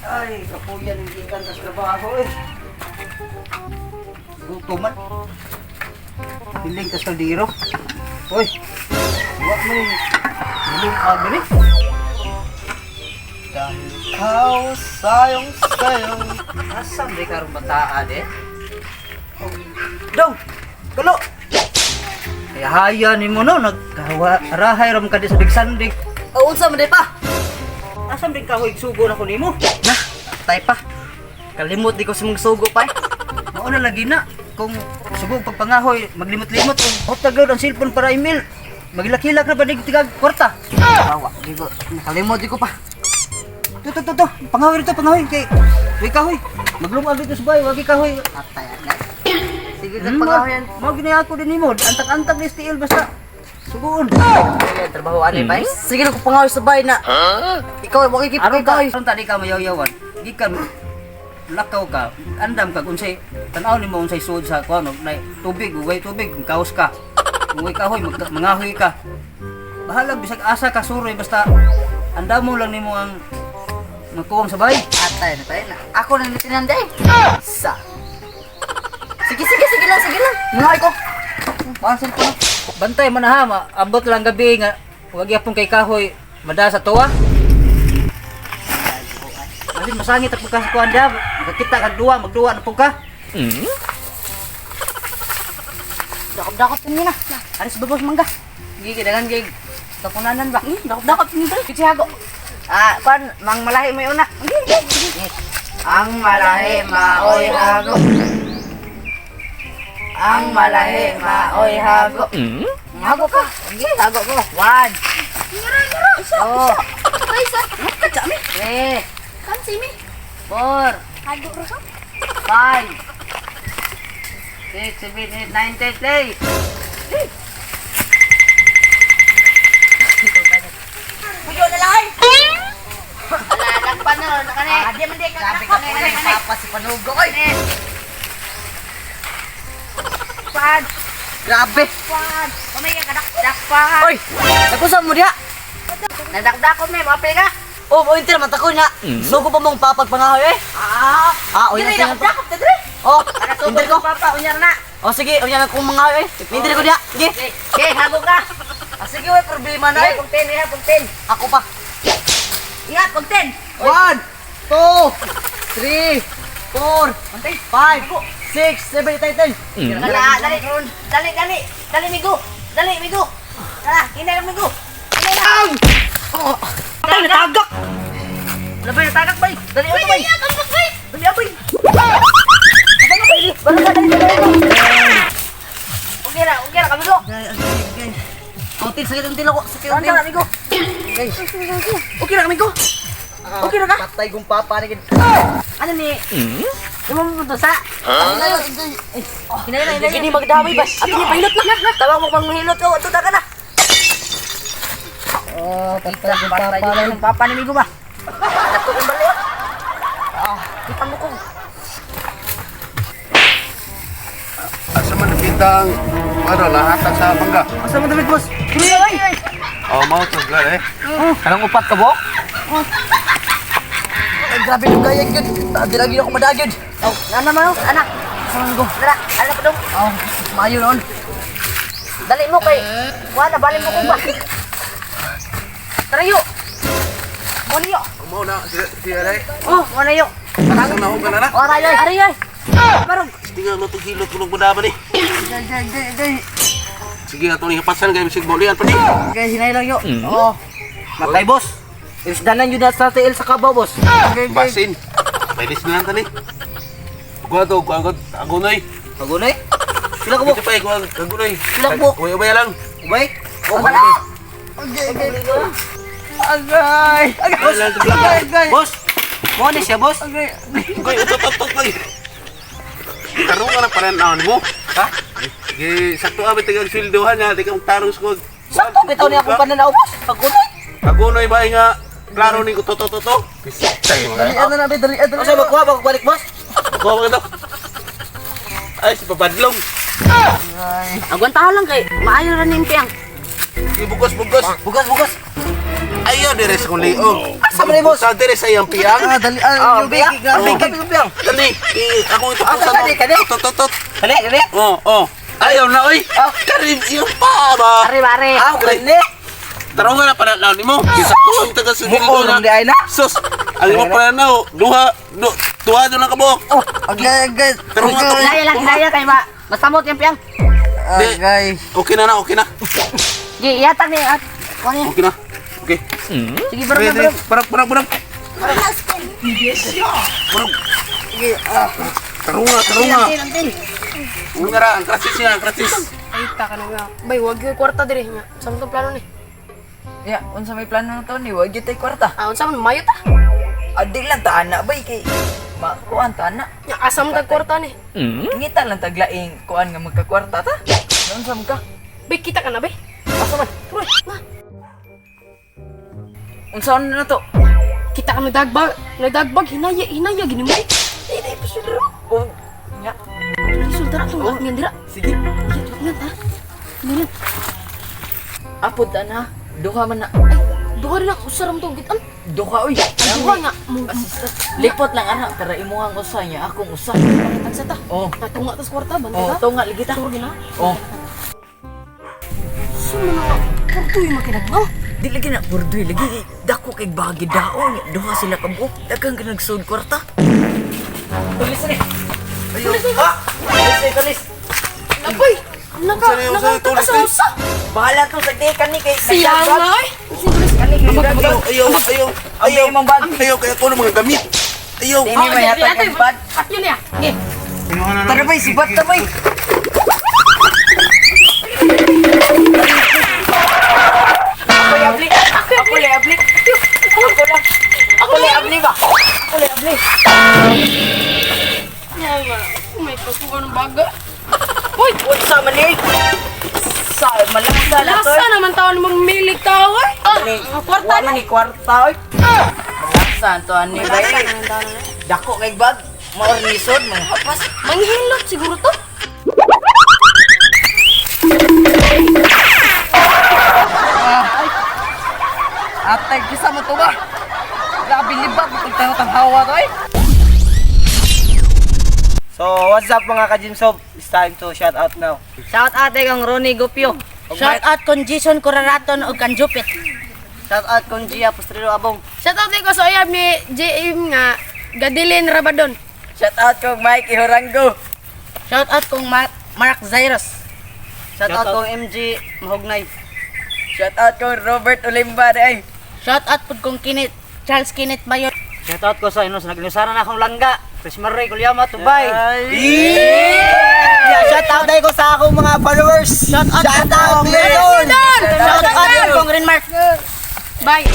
Ay, kapuyan yung gikan sa trabaho eh. Gutuman. Piling ka sa diro. Hoy, huwag mo yung bulong agri. Dahil ikaw sayong-sayong. Asam di karong bataan eh. Dong, kulo. Kaya haya ni mo no, nagkarahay ram ka di sa Big Sandig. O, unsa man di pa? Asam din kahoy sugo na ko nimo. Na, tay pa. Kalimot di ko sa mga sugo pa. Mao na lagi na kung sugo pagpangahoy maglimot-limot kung tagad ang cellphone para email. Magilak-hilak na ba dig tigag kwarta? Bawa, di ko nakalimot di ko pa. To. Pangahoy rito, pangahoy kay. Way kahoy. Maglumag dito sa bahay, wagi kahoy. Atay na. Sige na pangahoyan. Mao gini ako din nimo. Antak-antak ni STL basta. Sugoon. Ay, trabaho ani pa. Sige na ko pangahoy sa bahay na. Ikaw mo kikip kay kahoy. Aron tadi ka mayaw-yawan. Gikan lakaw ka. Andam ka unsay tan-aw nimo unsay sud sa kuno na tubig, way tubig, kaos ka. Kung way kahoy mangahoy ka. Bahala bisag asa ka suroy basta andam mo lang nimo ang magkuwang sa bahay. Atay na tayo na. Ako na nitinanday. Sa. Sige lang. Mangahoy ko. Pansin ko. Bantay man ha, ambot lang gabi nga wag yapon kay kahoy mada sa tuwa. Kasi masangit ang pagkasukuan da, makakita kag magduwa na pug ka. Dakop ni na. Aris babos mangga. Gigi dagan gig. Tapunanan ba? Dakop ni dai. Kitsihago. Kon mang malahi mo una. Ang malahi maoy hago. Ang malahi maoy hago. Hago ka. Sige, hago ko. 1. Ngira. Oh. Isa. Kaca mi. 3. Kan si mi. 4. Hago ra ka. 5. 6, 7, 8, 9, 10, play. Puyo na lang. Ala, dakpan na. Nakane. Di man di ka. Sabi ka na papa si Panugo. Oy. Pan. Grabe. Pan. Kamay ka dakpan. Oy. Nakusa mo diha. Nagdakdakon may mape ka. Oh, mo inter man tako na. Sugo pa mong papagpangahoy eh. Oy na sila. Dakdakop ta dire. Oh, ana sugo ko papa unyar na. Oh sige, unyar na kong mangahoy eh. Mintir ko diha. Sige. Okay, hago ka. Sige, way problema na eh. Pagten. Ako pa. Ingat, pagten. 1, 2, 3, 4, 5, 6, 7, 8, 9. Dali, migo. Tara, kinay lang, migo. Ay, natagak. Labay, natagak, bay. Dali, bay. Dali, bay. Dali. Okay na, kamigo. Until, sakit until ako. Sakit, amigo. Okay na, amigo. Okay na ka? Patay kong papa na gid. Ano ni? Imo mo to sa? Hinay. Gini magdamay ba? Ato ni pilot na. Tawag mo pang mahilot ko. Ato daga na. Patay kong papa ni migo ba? Ato kong balik. Ipang ko. Asa man nakitang lahatag sa mangga? Asa man damit boss? Oh, mau to gala eh. Kanang upat ka bo? Ay, grabe yung gaya yun. Di lagi ako madagid. Oh, anak. Saan ko? Dara, anak ko dong. Oh, mayo noon. Dali mo kay. Wala, bali mo kong ba? Tara yo. Moniyo. Mau na siya ray. Oh, muna yo. Parang na ko na. Oh, aray. Parang. Tingnan mo to hilot kulog madama ni. Day. Sige ato ni pasan kay bisig bolian pa ni. Okay, hinay lang yo. Oh. Matay boss. Isdanan yun na sa TL sa Kabaw boss. Basin. Pwede sila tani. Kuwato, agunay. Magunay? Sila ko mo. Ito pa agunay. Sila ko. Ubay lang. Ubay? Oh, wala. Agay. Boss. Mo ni siya boss. Koy utot koy. Tarong ka na pananaon mo. Ha? Sige, sakto abi tagang silduhan niya, di kang tarong skod. Sakto bitaw niya akong pananaw boss. Pagunay. Agunay ba nga klaro ni ko to. Dalian na namin, dalian. Kasi magkuha balik boss. Kuha mo ito. Ay, si Papadlong. Agwantahan lang kay maayo ra ning piyang. Bugos. Bugas. Ayaw dire sa kong liog. Asa man ni boss? Sa dire sa iyang piyang. Dali, yung big, big. Dali, ako ito Asa, sa kani? Tot. Kani. Oh. Ayaw na, oy. Karin iyong pa ba? Pare. Kani. Tarungan na pananaw ni mo. Isa ko ang taga sa Muko, na. di ay na. Sus, ang imo pananaw, duha doon ang kabuok. Oh, agay. Tarungan to. Hinaya kay ba. Masamot yung piyang. Agay. Okay na. Gi, iyatan ni at. Kunin. Okay na. Okay. Sige, barang. Barang. Tarunga. Antil. Ungara, ang krasis. Ay, taka na nga. Bay, wag yung kwarta dire nga. Sa mga plano ni. Ya, unsa may plano to ni? Wag tay kwarta. Unsa man mayo ta? Adi lang ta ana bay kay kuan ta ana. Ya asam tag kwarta ni. Ngita lang taglaing kuan nga magkakwarta ta. Unsa man ka? Bay, kita ka na bay. Asa man? Uy, na. Unsa na to? Kita ka nagdagbag, hinaya gini mo. Dili pa siya dira. Oh, nya. Sultan atong ngan dira. Sige. Ngan ta. Ngan. Apod ta na. Duha man na. Ay, duha rin ako saram tong gitan. Duha oy. Duha nga. Lipot lang ana para imuhang usa niya akong usa. Tagsa ta. Oh. Natunga tas kwarta banda Oh, ta. tunga lagi ta. Turgi na. Oh. Sumana. Kartoy makinagno. Di lagi na burdoy lagi. Dako kay bagi daon. Duha sila kabuok. Daghang ginagsud kwarta. Tulis ni. Ayo. Tulis. Apoy. Naka sa. Bahala to sa dekan ni kay Siya nga ay. Ayaw. Imong bag. Ayaw kaya ko ng mga gamit. Ayaw. Dini ba yata ang bag? At yun ya. Eh. Tara bay, sibat ta bay. Ako le abli. Ako le abli ba? Yan nga. May pagkuha ng baga. Uy! Unsa man ni? Sa malasa na to. Lasa naman tao na mamilig tao eh. Kwarta ni kwarta oy. Malasa to ani bay. Dako kay bag. Maornisod mga hapas. Manghilot siguro to. Atay kisa mo to ba? Grabe libag itong hawa to eh. So, what's up mga ka-Jimsob? It's time to shout out now. Shout out kang Ronnie Gopio. Shout out kon Jason Coraraton o kan Jupit. Shout out kong Gia Postrero Abong. Shoutout ko sa uyab ni JM nga Gadilin Rabadon. Shout out kong Mike Ihorango. Shout out kong Mark Zairos. Shout out kong MG Mahugnay. Shout out kong Robert Olimba ay. Shout out pud kong Charles Kenneth Mayor. Shout out ko sa inos naglinusaran na akong langga. Chris Marie Kulyama Tubay. Yeah, shout out dai ko sa akong mga followers. Shout out Leon. Shout out kong Renmark. Bye.